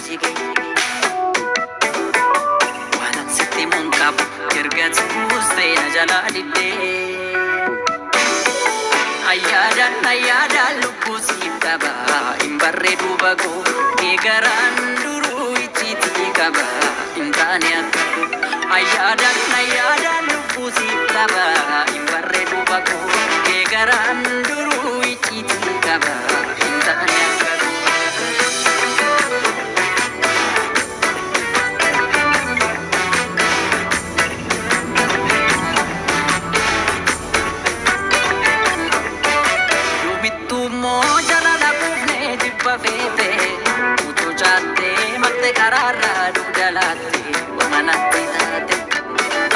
jige. Waanan sitti mun qabu erga tuustee na jalaa diddee. Ayyaadaan lubbuu siif qaba hin barreedu bagoo eegaraan duruu icciitii qaba hin taane akka. Ayyaadaan lubbuu siif qaba hin barreedu bagoo eegaraan duruu icciitii qaba hin taane akka. Fete, mucho chate, mate cararra, dugdalate, wamanate tate.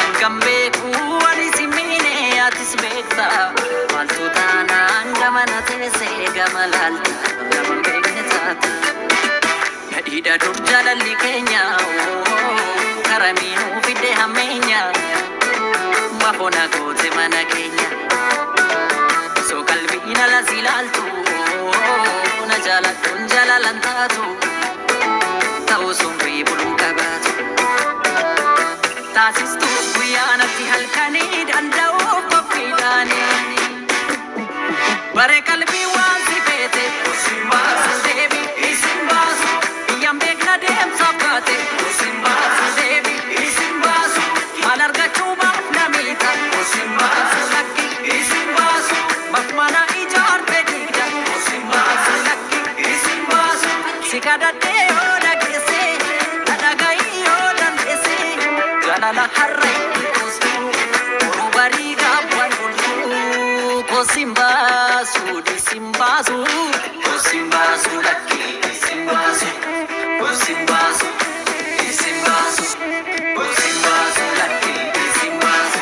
Angambe kuani simine atis bekta, maltutana angamanate se gamalalta, gambe gnetata. Nadida durjalali Kenya, karaminu fide hamenya, mafona kote mana Kenya. So kalbina la silaltu. Jalalan taatu ta'uu sunrii buluun qabaatu taasistu guyyaanatti halkanii danda'uuf qophiidhaanii bare qalbii waan si feete isin baasu deebi isin baasu biyyaan beekna deemsaaf baate isin baasu deebi isin baasu maal argachuu baaf namiidha isin baasu lakki isin baasu mafmana ijaarte diigda isin baasu lakki. Sikadate oda kese, adagai oda kese, jalala harre kostu, orubari kapan kultu, kosimbasu disimbasu, kosimbasu laki disimbasu, kosimbasu disimbasu, kosimbasu laki disimbasu.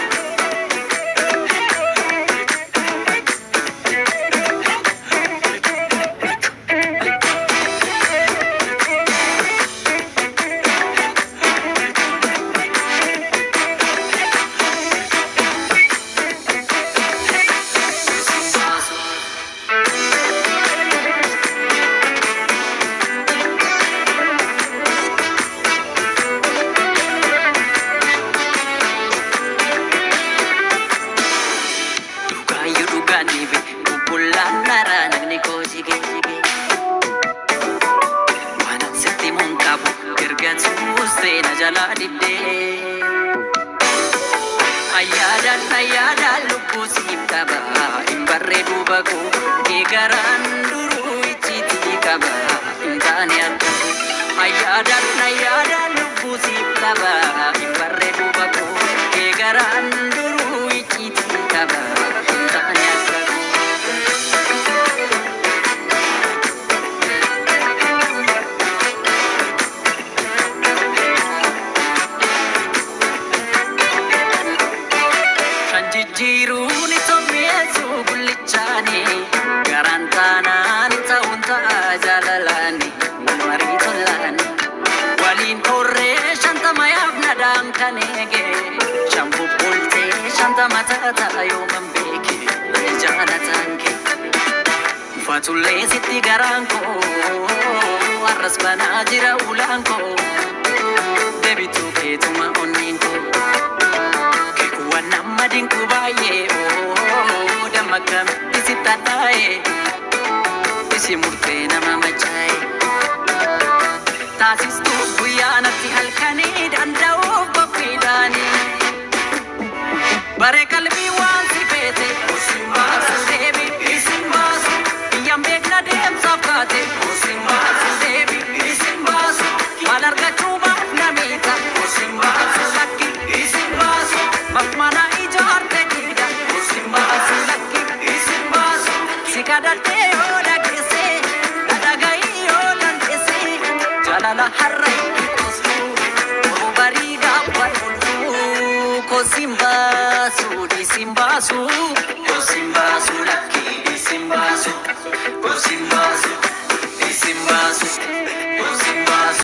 Ayyaadaan lubbuu siif qaba hin barreedu bagoo eegaraan duruu icciitii qaba hin taane akka. Ayyaadaan lubbuu siif qaba hin barreedu bagoo eegaraan duruu icciitii qaba hin taane akka. Jiruun itoomiyessu gullichaani garantaanaan ta'uun ta'a jaalalaani walmarii tolaani waliin korree shantama yaafnadhaan kan eege shan bubbultee shantama ta'a yooman beeke jaalataan kee ufatullee sitti garaan koo har'as banaa jira ulaan koo deebituu keetuma onniin koo. Nama dinku baay'ee damma kam isi tataa'e isi murtee nama machaa'e taasistu guyyaanatti halkanii danda'uuf qophiidhaanii bare qalbii waan si feete isin baasu deebi isin baasu biyyaan beekna deemsaaf baate isin baasu deebi isin baasu maal argachuu baaf namiidha isin baasu lakki isin baasu. Mafmana ijaarte diigda, isin baasu lakki isin baasu. Sikadate oda kese, adagai oda kese, jalala harre kostu, orubari kapan kultu, kosimbasu disimbasu, kosimbasu lakki disimbasu, kosimbasu disimbasu.